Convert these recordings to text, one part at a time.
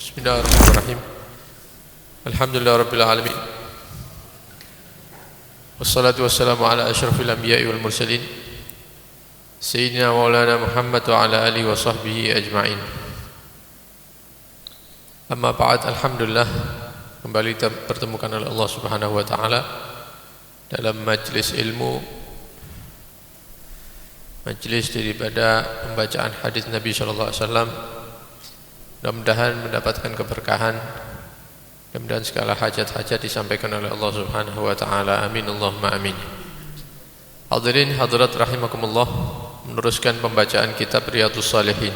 Bismillahirrahmanirrahim. Alhamdulillahirabbil alamin. Wassalatu wassalamu ala asyrafil anbiya'i wal mursalin sayyidina maulana Muhammad wa ala alihi wa sahbihi ajma'in. Amma ba'd, alhamdulillah kembali dipertemukan oleh Allah Subhanahu wa taala dalam majlis ilmu, majlis daripada pembacaan hadis Nabi sallallahu alaihi wasallam. Mudah-mudahan mendapatkan keberkahan, mudah-mudahan segala hajat-hajat disampaikan oleh Allah Subhanahu wa taala. Amin Allahumma amin. Hadirin hadirat rahimakumullah, meneruskan pembacaan kitab Riyadhus Shalihin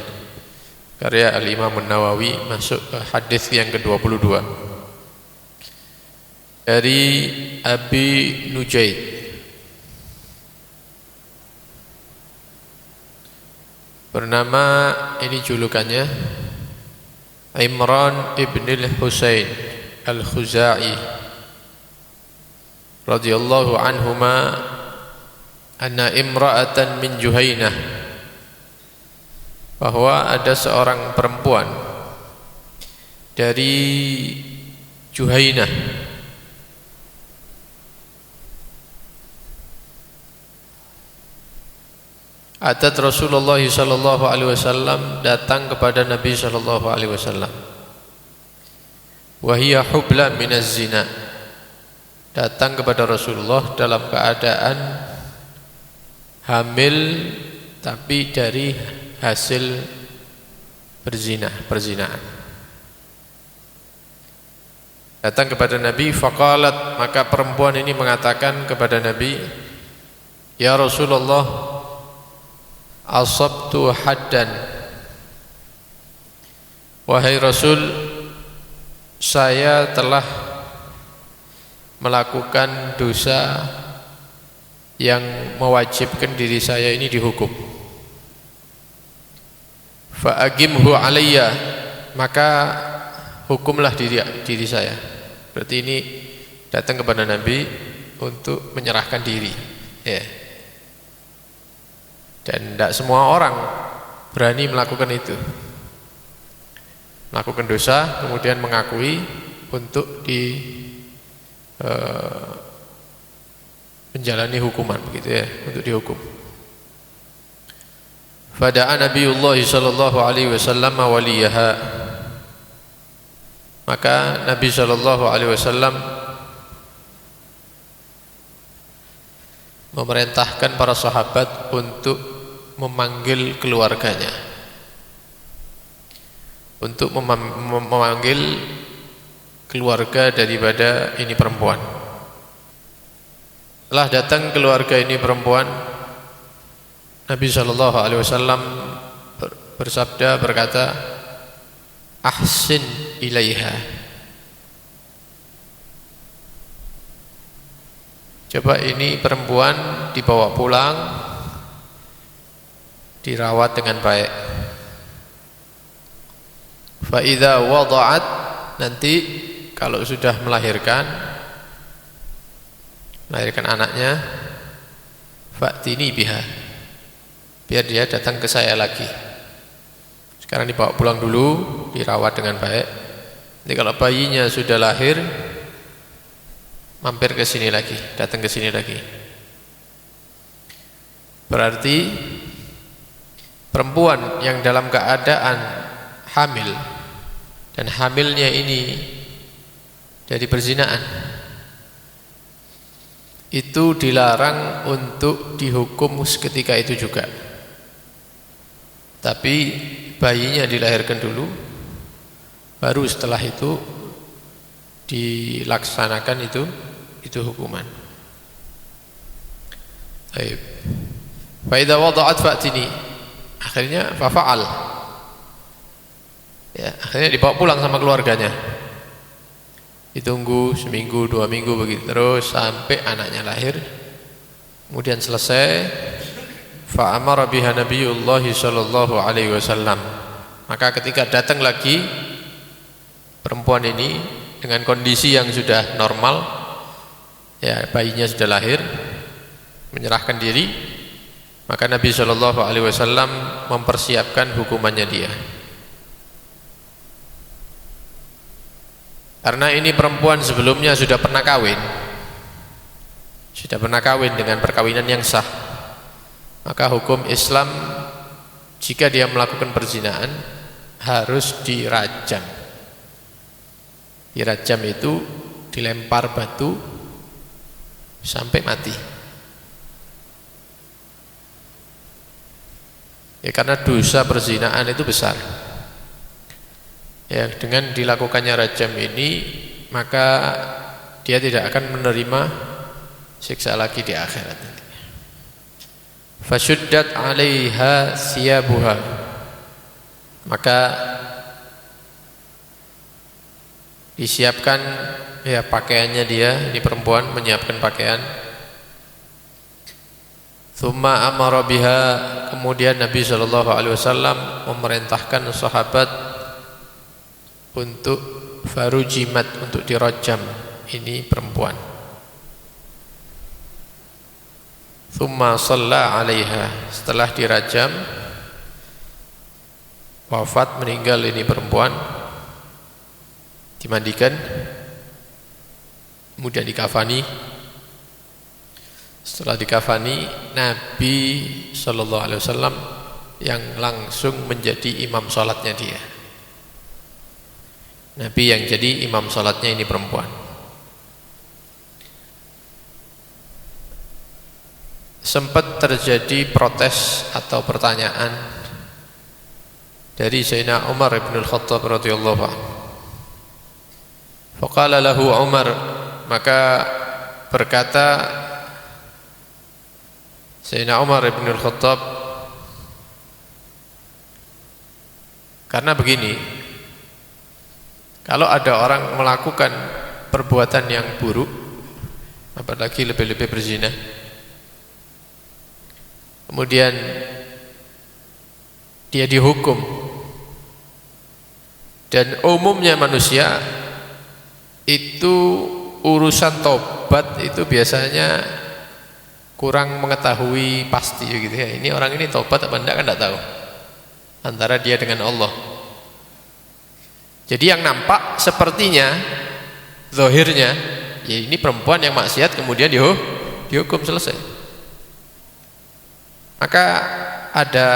karya Al-Imam An-Nawawi, masuk ke hadis yang ke-22 dari Abi Nujaid. Bernama, ini julukannya, Imran ibn al-Husain al-Khuzai radhiyallahu anhuma anna imra'atan min Juhainah, bahwa ada seorang perempuan dari Juhainah atat Rasulullah sallallahu alaihi wasallam, datang kepada Nabi sallallahu alaihi wasallam, wa hiya hubla minaz zina, datang kepada Rasulullah dalam keadaan hamil tapi dari hasil perzinaan. Datang kepada Nabi, faqalat, maka perempuan ini mengatakan kepada Nabi, ya Rasulullah, asabtu haddan, wahai Rasul, saya telah melakukan dosa yang mewajibkan diri saya ini dihukum. Fa'agimhu alayya, maka hukumlah diri saya. Berarti ini datang kepada Nabi untuk menyerahkan diri, ya. Dan tidak semua orang berani melakukan itu, melakukan dosa kemudian mengakui untuk menjalani hukuman, begitu ya, untuk dihukum. Fada'a Nabiullah sallallahu alaihi wasallam waliyaha, maka Nabi sallallahu alaihi wasallam memerintahkan para sahabat untuk memanggil keluarganya, untuk memanggil keluarga daripada ini perempuan. Setelah datang keluarga ini perempuan, Nabi sallallahu alaihi wasallam bersabda, berkata, ahsin ilaiha, coba ini perempuan dibawa pulang, dirawat dengan baik. Fa idza wada'at, nanti kalau sudah melahirkan anaknya, fa'tini biha, biar dia datang ke saya lagi. Sekarang dibawa pulang dulu, dirawat dengan baik. Nanti kalau bayinya sudah lahir, mampir ke sini lagi, datang ke sini lagi. Berarti perempuan yang dalam keadaan hamil, dan hamilnya ini dari perzinaan, itu dilarang untuk dihukum seketika itu juga. Tapi bayinya dilahirkan dulu, baru setelah itu dilaksanakan itu hukuman. Baik. Fa idza wada'at fa'tini, akhirnya fa'al, ya, akhirnya dibawa pulang sama keluarganya, ditunggu seminggu, 2 minggu, begitu terus sampai anaknya lahir. Kemudian selesai, fa'amara biha Nabiullah sallallahu alaihi wasallam, maka ketika datang lagi perempuan ini dengan kondisi yang sudah normal, ya, bayinya sudah lahir, menyerahkan diri, maka Nabi sallallahu alaihi wasallam mempersiapkan hukumannya dia. Karena ini perempuan sebelumnya sudah pernah kawin dengan perkawinan yang sah, maka hukum Islam jika dia melakukan perzinahan harus dirajam. Dirajam itu dilempar batu sampai mati. Ya, karena dosa perzinahan itu besar. Ya, dengan dilakukannya rajam ini maka dia tidak akan menerima siksa lagi di akhirat nanti. Fasyuddat 'alaiha siyabuha, maka disiapkan ya pakaiannya dia, ini perempuan menyiapkan pakaian. Tsumma amara biha, kemudian Nabi sallallahu alaihi wasallam memerintahkan sahabat untuk farujimat, untuk dirajam ini perempuan. Tsumma shalla 'alaiha, setelah dirajam wafat, meninggal ini perempuan, dimandikan, kemudian dikafani. Setelah dikafani, Nabi sallallahu alaihi wasallam yang langsung menjadi imam salatnya dia. Nabi yang jadi imam salatnya ini perempuan. Sempat terjadi protes atau pertanyaan dari Sayyidina Umar bin Al-Khattab radhiyallahu anhu. Faqala lahu Umar, maka berkata Sayyidina Umar bin Al-Khattab, karena begini, kalau ada orang melakukan perbuatan yang buruk, apalagi lebih-lebih berzina, kemudian dia dihukum, dan umumnya manusia itu urusan tobat itu biasanya kurang mengetahui pasti gitu ya. Ini orang ini tobat apa enggak kan enggak tahu, antara dia dengan Allah. Jadi yang nampak sepertinya zahirnya ya ini perempuan yang maksiat kemudian dihukum selesai. Maka ada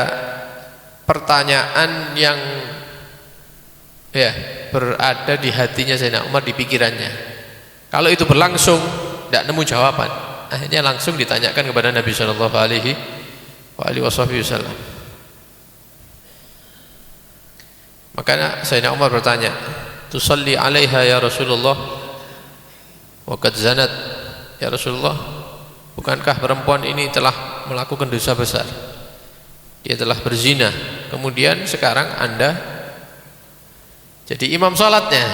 pertanyaan yang ya berada di hatinya Sayyidina Umar, di pikirannya. Kalau itu berlangsung tidak nemu jawaban, akhirnya langsung ditanyakan kepada Nabi sallallahu alaihi wasallam. Maka Sayyidina Umar bertanya, "Tusalli 'alaiha ya Rasulullah wa qad zanat?" Ya Rasulullah, bukankah perempuan ini telah melakukan dosa besar? Dia telah berzina. Kemudian sekarang Anda jadi imam salatnya.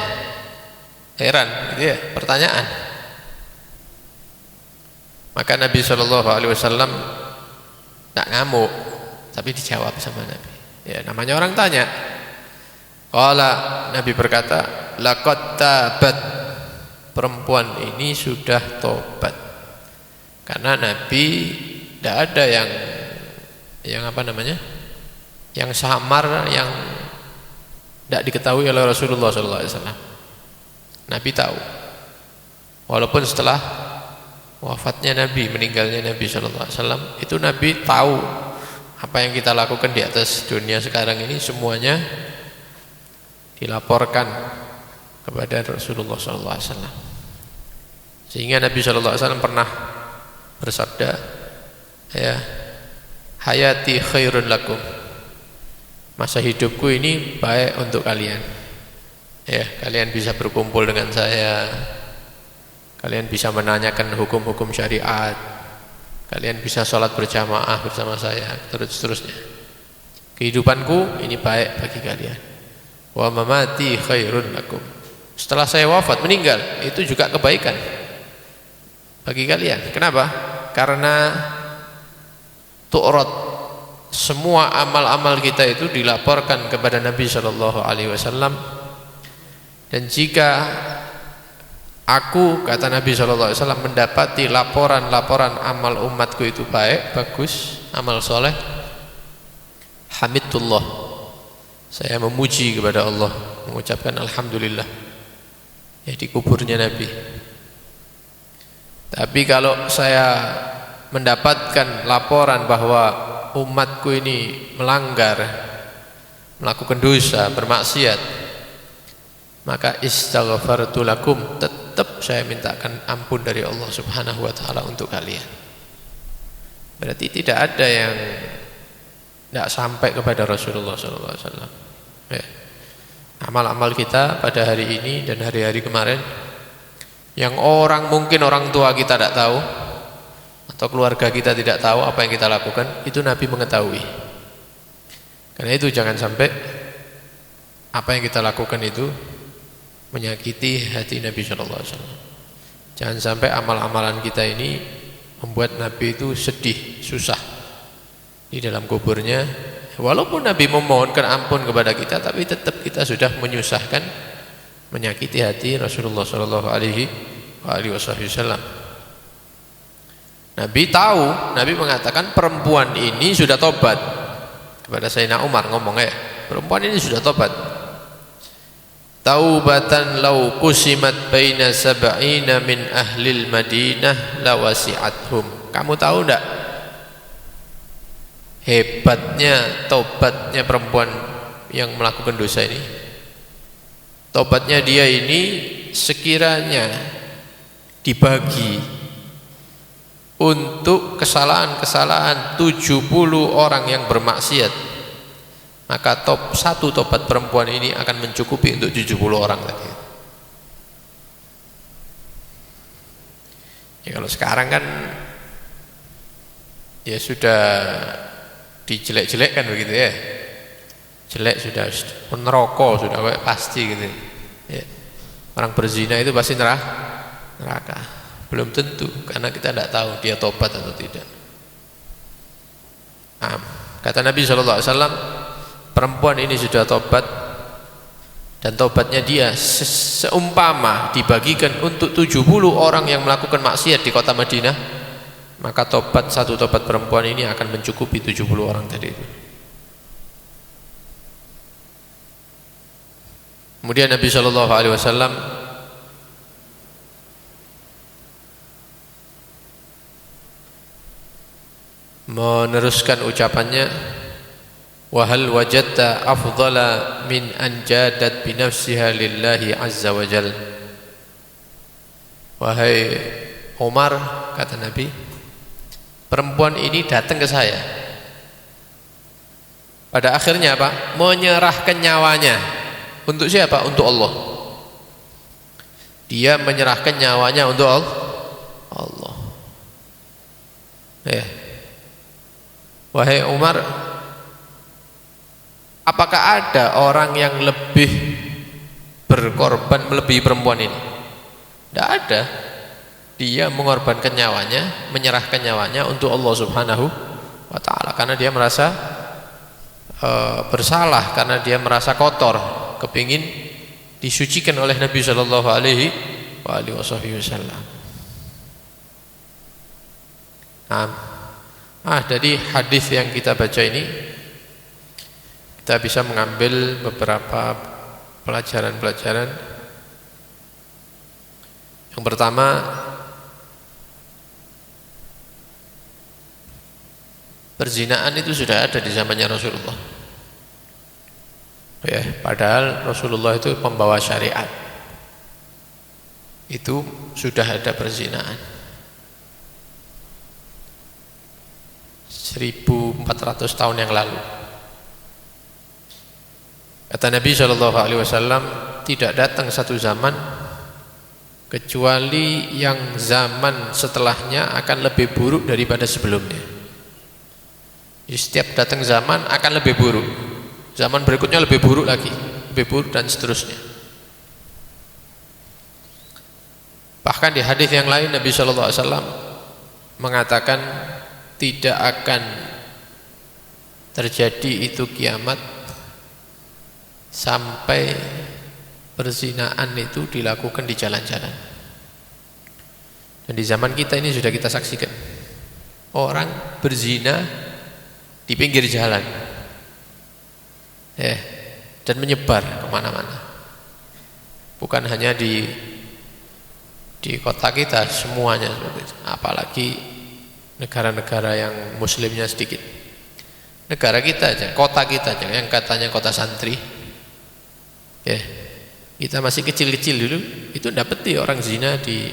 Heran gitu ya, pertanyaan. Maka Nabi SAW tak ngamuk, tapi dijawab sama Nabi. Ya, namanya orang tanya. Qala, Nabi berkata, laqad tabat, perempuan ini sudah tobat. Karena Nabi tidak ada yang apa namanya, yang samar, yang tidak diketahui oleh Rasulullah SAW. Nabi tahu, walaupun setelah wafatnya Nabi, meninggalnya Nabi SAW, itu Nabi tahu apa yang kita lakukan di atas dunia sekarang ini semuanya dilaporkan kepada Rasulullah SAW. Sehingga Nabi SAW pernah bersabda, ya, hayati khairun lakum, masa hidupku ini baik untuk kalian. Ya, kalian bisa berkumpul dengan saya, kalian bisa menanyakan hukum-hukum syariat, kalian bisa sholat berjamaah bersama saya, terus-terusnya. Kehidupanku ini baik bagi kalian. Wa mamati khairun lakum. Setelah saya wafat, meninggal, itu juga kebaikan bagi kalian. Kenapa? Karena tu'rad, semua amal-amal kita itu dilaporkan kepada Nabi SAW. Dan jika aku, kata Nabi SAW, mendapati laporan-laporan amal umatku itu baik, bagus, amal soleh, hamidullah, saya memuji kepada Allah, mengucapkan alhamdulillah. ya di kuburnya Nabi. Tapi kalau saya mendapatkan laporan bahwa umatku ini melanggar, melakukan dosa, bermaksiat, maka istaghfartu lakum, tetap saya mintakan ampun dari Allah Subhanahu wa taala untuk kalian. Berarti tidak ada yang tidak sampai kepada Rasulullah sallallahu alaihi wasallam. Ya. Amal-amal kita pada hari ini dan hari-hari kemarin yang mungkin orang tua kita tidak tahu atau keluarga kita tidak tahu apa yang kita lakukan, itu Nabi mengetahui. Karena itu jangan sampai apa yang kita lakukan itu menyakiti hati Nabi sallallahu alaihi wasallam. Jangan sampai amal-amalan kita ini membuat Nabi itu sedih, susah di dalam kuburnya. Walaupun Nabi memohonkan ampun kepada kita, tapi tetap kita sudah menyusahkan, menyakiti hati Rasulullah sallallahu alaihi wasallam. Nabi tahu, Nabi mengatakan perempuan ini sudah tobat. Kepada Sayyidina Umar ngomong, perempuan ini sudah tobat. Taubatan law kusimat baina sab'ina min ahlil Madinah lawasi'athum. Kamu tahu enggak hebatnya tobatnya perempuan yang melakukan dosa ini? Tobatnya dia ini sekiranya dibagi untuk kesalahan-kesalahan 70 orang yang bermaksiat, maka satu tobat perempuan ini akan mencukupi untuk 70 orang tadi. Ya kalau sekarang kan ya sudah dijelek-jelekkan begitu ya. Jelek sudah neraka sudah pasti gitu. Ya. Orang berzina itu pasti neraka. Belum tentu, karena kita tidak tahu dia tobat atau tidak. Kata Nabi SAW, perempuan ini sudah tobat, dan tobatnya dia seumpama dibagikan untuk 70 orang yang melakukan maksiat di kota Madinah, maka satu tobat perempuan ini akan mencukupi 70 orang tadi itu. Kemudian Nabi SAW meneruskan ucapannya, wa hal wajadta afdala min an jadat bi nafsiha lillahi azza wa jalla. Wahai Umar, kata Nabi, perempuan ini datang ke saya, pada akhirnya apa? Menyerahkan nyawanya. Untuk siapa? Untuk Allah. Dia menyerahkan nyawanya untuk Allah. Ya. Wahai Umar, apakah ada orang yang lebih berkorban melebihi perempuan ini? Tidak ada. Dia mengorbankan nyawanya, menyerahkan nyawanya untuk Allah Subhanahu wa ta'ala, karena dia merasa bersalah, karena dia merasa kotor, kepingin disucikan oleh Nabi sallallahu alaihi wasallam. Dari hadis yang kita baca ini kita bisa mengambil beberapa pelajaran-pelajaran. Yang pertama, perzinaan itu sudah ada di zamannya Rasulullah. Ya, padahal Rasulullah itu pembawa syariat. Itu sudah ada perzinaan. 1400 tahun yang lalu. Kata Nabi SAW, tidak datang satu zaman kecuali yang zaman setelahnya akan lebih buruk daripada sebelumnya. Jadi setiap datang zaman akan lebih buruk, zaman berikutnya lebih buruk lagi, lebih buruk, dan seterusnya. Bahkan di hadis yang lain Nabi SAW mengatakan tidak akan terjadi itu kiamat sampai perzinaan itu dilakukan di jalan-jalan. Dan di zaman kita ini sudah kita saksikan orang berzina di pinggir jalan, dan menyebar kemana-mana. Bukan hanya di Di kota kita semuanya seperti itu. Apalagi negara-negara yang muslimnya sedikit. Negara kita aja, kota kita aja yang katanya kota santri. Ya. Kita masih kecil-kecil dulu itu dapeti orang zina di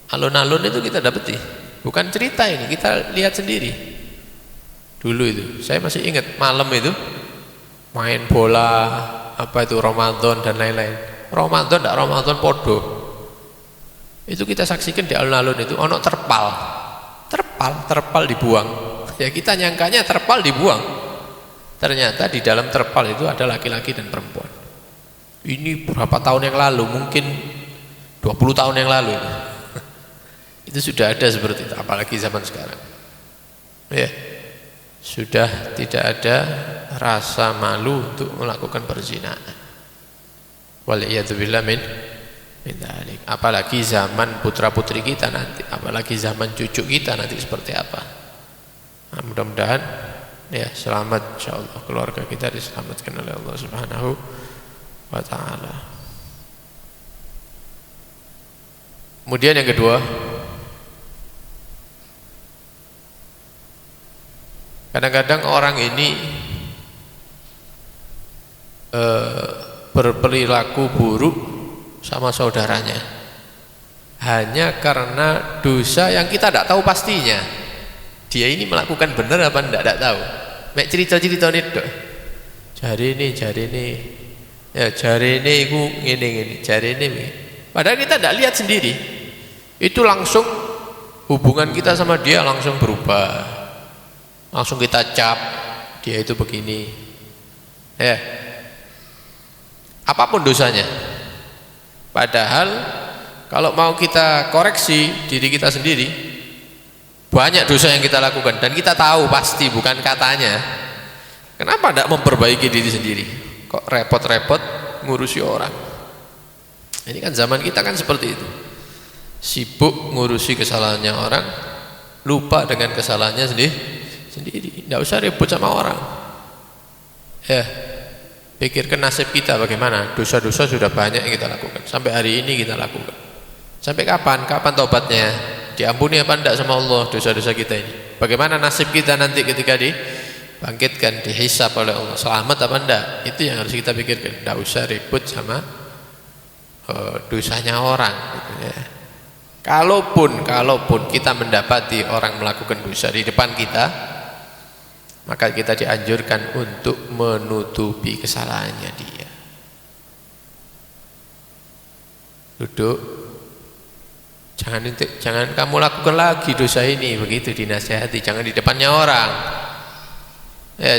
alun-alun itu kita dapeti. Bukan cerita ini, kita lihat sendiri. Dulu itu, saya masih ingat malam itu main bola apa itu Ramadan dan lain-lain. Ramadan enggak Ramadan podo. Itu kita saksikan di alun-alun itu ono terpal dibuang. Ya kita nyangkanya terpal dibuang. Ternyata di dalam terpal itu ada laki-laki dan perempuan. Ini berapa tahun yang lalu, mungkin 20 tahun yang lalu itu sudah ada seperti itu, apalagi zaman sekarang. Ya. Sudah tidak ada rasa malu untuk melakukan perzinahan. Waliyadzubillah min dzalik. Apalagi zaman putra-putri kita nanti, apalagi zaman cucu kita nanti seperti apa. Nah, mudah-mudahan ya selamat insyaallah, keluarga kita diselamatkan oleh Allah Subhanahu wa ta'ala. Kemudian yang kedua, kadang-kadang orang ini berperilaku buruk sama saudaranya hanya karena dosa yang kita tidak tahu pastinya. Dia ini melakukan benar apa tidak tahu. Mek cerita-cerita itu jari ini ya jari ini iku ngene jari ini. Padahal kita tidak lihat sendiri. Itu langsung hubungan kita sama dia langsung berubah. Langsung kita cap dia itu begini. Ya. Apapun dosanya. Padahal kalau mau kita koreksi diri kita sendiri, banyak dosa yang kita lakukan dan kita tahu pasti, bukan katanya. Kenapa tidak memperbaiki diri sendiri? Kok repot-repot ngurusi orang? Ini kan zaman kita kan seperti itu. Sibuk ngurusi kesalahannya orang, lupa dengan kesalahannya sendiri. Tidak usah ribut sama orang. Ya, pikirkan nasib kita bagaimana. Dosa-dosa sudah banyak yang kita lakukan. Sampai hari ini kita lakukan. Sampai kapan? Kapan tobatnya? Diampuni apa tidak sama Allah dosa-dosa kita ini? Bagaimana nasib kita nanti ketika dibangkitkan, dihisab oleh Allah? Selamat apa enggak? Itu yang harus kita pikirkan. Tidak usah ribut sama dosanya orang gitu ya. Kalaupun kita mendapati orang melakukan dosa di depan kita, maka kita dianjurkan untuk menutupi kesalahannya dia. Duduk, jangan kamu lakukan lagi dosa ini, begitu dinasihati, jangan di depannya orang. Ya,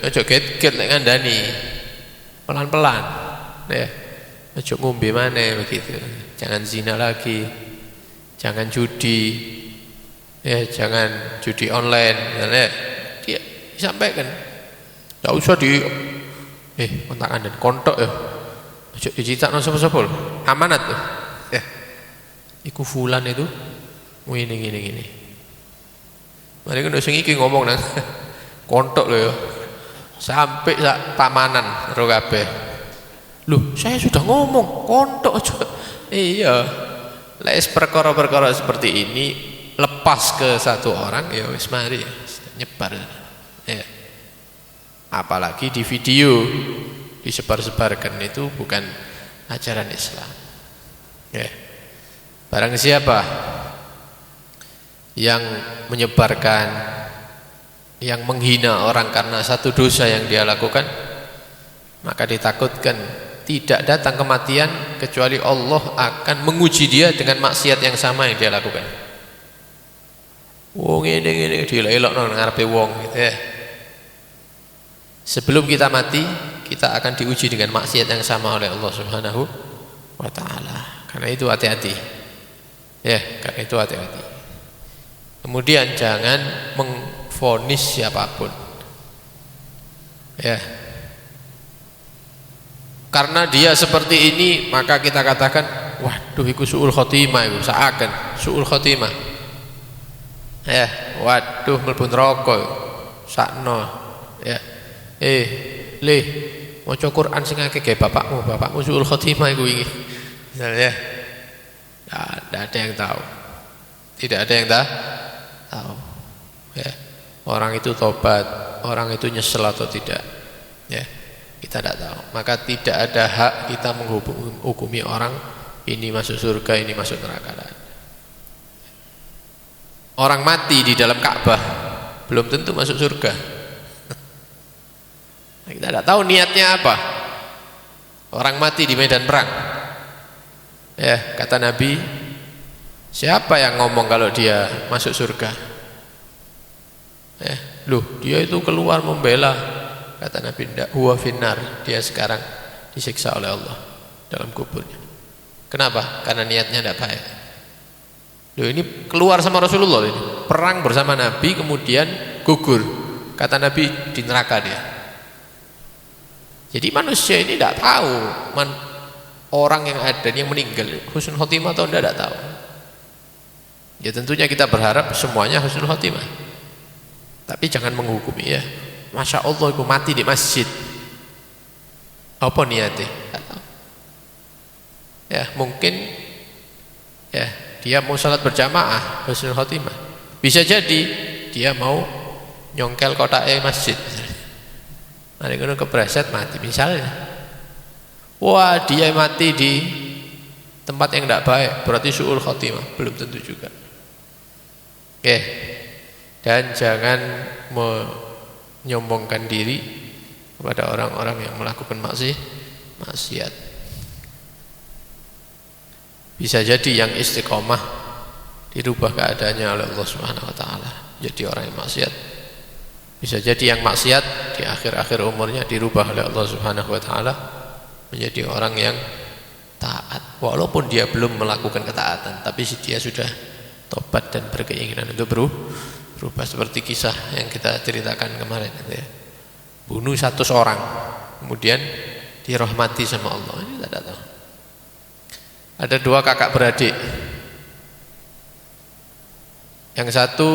ojo get lek ngandani. Pelan-pelan. Ya. Ojo ngombe maneh begitu. Jangan zina lagi. Jangan judi. Ya, jangan judi online. Ya, dia disampaikan. Enggak usah kontak Anda kontok ya. Ojo dicitakno sapa-sapa. Amanat tuh. Ya. Iku fulan itu gini. Mari kan sing iki ngomong nang kontok lho ya. Sampai sak tamanan ro kabeh. Loh, saya sudah ngomong kontok aja. Iya. Lek perkara-perkara seperti ini lepas ke satu orang ya wis mari nyebar. Ya. Apalagi di video disebar-sebarkan, itu bukan ajaran Islam. Ya. Barang siapa yang menyebarkan, yang menghina orang karena satu dosa yang dia lakukan, maka ditakutkan tidak datang kematian kecuali Allah akan menguji dia dengan maksiat yang sama yang dia lakukan. Wong ngene dilelokno ngarepe wong gitu ya. Sebelum kita mati, kita akan diuji dengan maksiat yang sama oleh Allah Subhanahu wa taala. Karena itu hati-hati. Ya, karena itu hati-hati. Kemudian jangan mengvonis siapapun. Ya. Karena dia seperti ini, maka kita katakan, waduh iku suul khotimah iku, seakan suul khotimah. Ya, waduh mlebu neraka sakno. Ya. Maca Quran sing akeh gawe bapakmu suul khotimah iku iki. Misalnya. Tidak ada yang tahu. Tidak ada yang tahu. Ya. Orang itu tobat, orang itu nyesel atau tidak. Ya. Kita tidak tahu. Maka tidak ada hak kita menghukumi orang ini masuk surga, ini masuk neraka. Orang mati di dalam Ka'bah belum tentu masuk surga. Kita tidak tahu niatnya apa. Orang mati di medan perang. Ya, kata Nabi, siapa yang ngomong kalau dia masuk surga? Ya, dia itu keluar membela. Kata Nabi, ndak, huwa finnar, dia sekarang disiksa oleh Allah dalam kuburnya. Kenapa? Karena niatnya tidak baik. Ini keluar sama Rasulullah ini, perang bersama Nabi kemudian gugur. Kata Nabi di neraka dia. Jadi manusia ini tidak tahu orang yang ada yang meninggal husnul khotimah atau tidak tahu. Ya tentunya kita berharap semuanya husnul khotimah. Tapi jangan menghukumi ya. Masya Allah aku mati di masjid. Apa niatnya? Tidak tahu. Ya mungkin ya dia mau salat berjamaah husnul khotimah. Bisa jadi dia mau nyongkel kotak masjid. Mari ngono kepleset mati misalnya. Wah, dia mati di tempat yang tidak baik, berarti su'ul khotimah, belum tentu juga. Oke. Dan jangan menyombongkan diri kepada orang-orang yang melakukan maksiat. Bisa jadi yang istiqomah dirubah keadaannya oleh Allah Subhanahu wa taala. Jadi orang yang maksiat. Bisa jadi yang maksiat di akhir-akhir umurnya dirubah oleh Allah Subhanahu wa taala menjadi orang yang taat. Walaupun dia belum melakukan ketaatan, tapi dia sudah tobat dan berkeinginan untuk berubah, seperti kisah yang kita ceritakan kemarin ya. Bunuh 100 orang kemudian dirahmati sama Allah. Ini tidak tahu. Ada 2 kakak beradik. Yang satu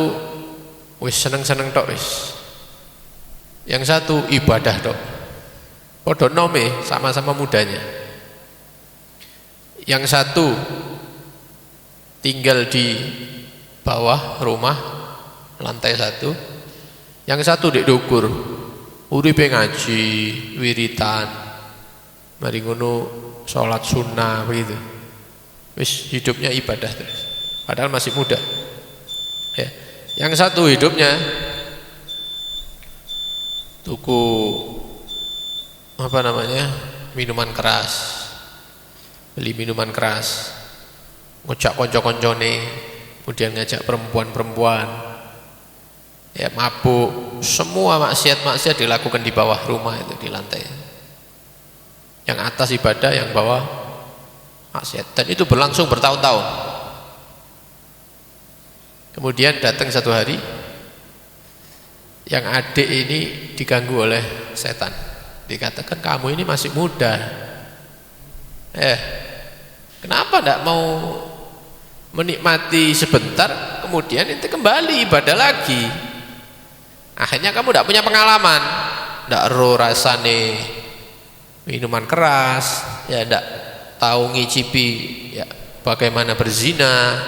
wis seneng-seneng tok wis. Yang satu ibadah tok. Padha nome sama-sama mudanya. Yang satu tinggal di bawah rumah lantai 1. Yang satu di dukur. Uripe ngaji, wiritan. Mari ngono salat sunnah begitu. Wis hidupnya ibadah terus. Padahal masih muda. Ya. Yang satu hidupnya tuku minuman keras, beli minuman keras, ngejak konco-koncone, kemudian ngajak perempuan-perempuan, ya mabuk, semua maksiat-maksiat dilakukan di bawah rumah itu, di lantai. Yang atas ibadah, yang bawah maksiat, dan itu berlangsung bertahun-tahun. Kemudian datang satu hari, yang adik ini diganggu oleh setan. Dikatakan kamu ini masih muda. Kenapa tidak mau menikmati sebentar, kemudian itu kembali ibadah lagi? Akhirnya kamu tidak punya pengalaman, tidak ero rasane minuman keras, ya tidak tahu ngicipi ya bagaimana berzina,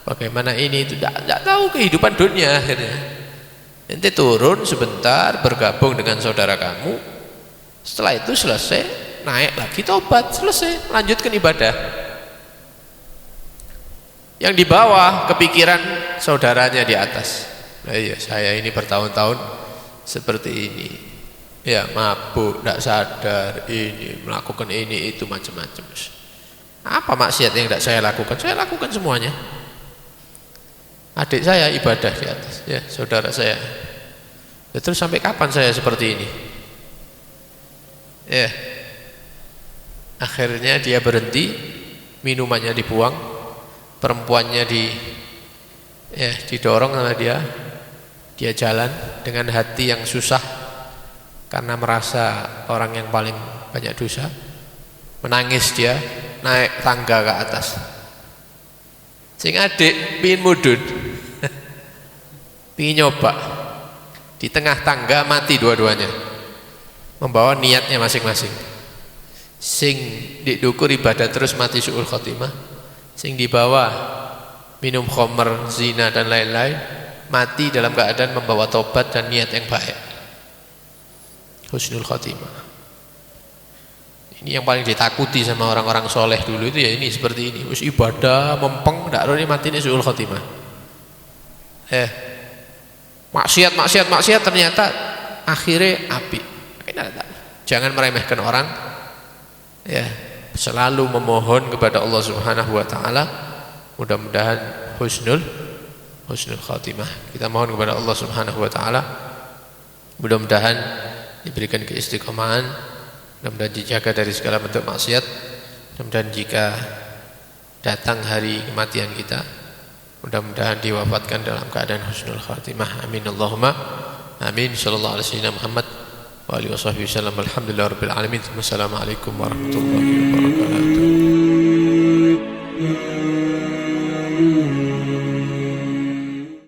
bagaimana ini itu, tidak tahu kehidupan dunia. Akhirnya nanti turun sebentar bergabung dengan saudara kamu, setelah itu selesai naik lagi tobat, selesai lanjutkan ibadah. Yang di bawah kepikiran saudaranya di atas. Nah iya, saya ini bertahun-tahun seperti ini, ya mabuk, tidak sadar, ini melakukan ini itu macam-macam. Apa maksiat yang tidak saya lakukan? Saya lakukan semuanya. Adik saya ibadah di atas, ya saudara saya. Ya, terus sampai kapan saya seperti ini? Ya, akhirnya dia berhenti, minumannya dibuang, perempuannya didorong sama dia jalan dengan hati yang susah karena merasa orang yang paling banyak dosa. Menangis dia, naik tangga ke atas. Sing adik pingin mudun, pingin nyoba, di tengah tangga mati dua-duanya, membawa niatnya masing-masing. Sing didukur ibadah terus mati su'ul khotimah, sing di bawah minum khamr, zina dan lain-lain, mati dalam keadaan membawa tobat dan niat yang baik. Husnul khatimah. Ini yang paling ditakuti sama orang-orang soleh dulu itu ya ini seperti ini. Wis ibadah mempeng ndak ini mati ini husnul khatimah. Maksiat ternyata akhirnya api. Jangan meremehkan orang. Ya, selalu memohon kepada Allah Subhanahu wa taala mudah-mudahan husnul khatimah. Kita mohon kepada Allah Subhanahu wa taala mudah-mudahan diberikan keistiqomahan, mudah-mudahan dijaga dari segala bentuk maksiat, mudah-mudahan jika datang hari kematian kita mudah-mudahan diwafatkan dalam keadaan husnul khatimah. Amin Allahumma amin. Sallallahu alaihi wasallam Muhammad wa alihi wasallam. Alhamdulillahirabbil alamin. Wassalamualaikum warahmatullahi wabarakatuh.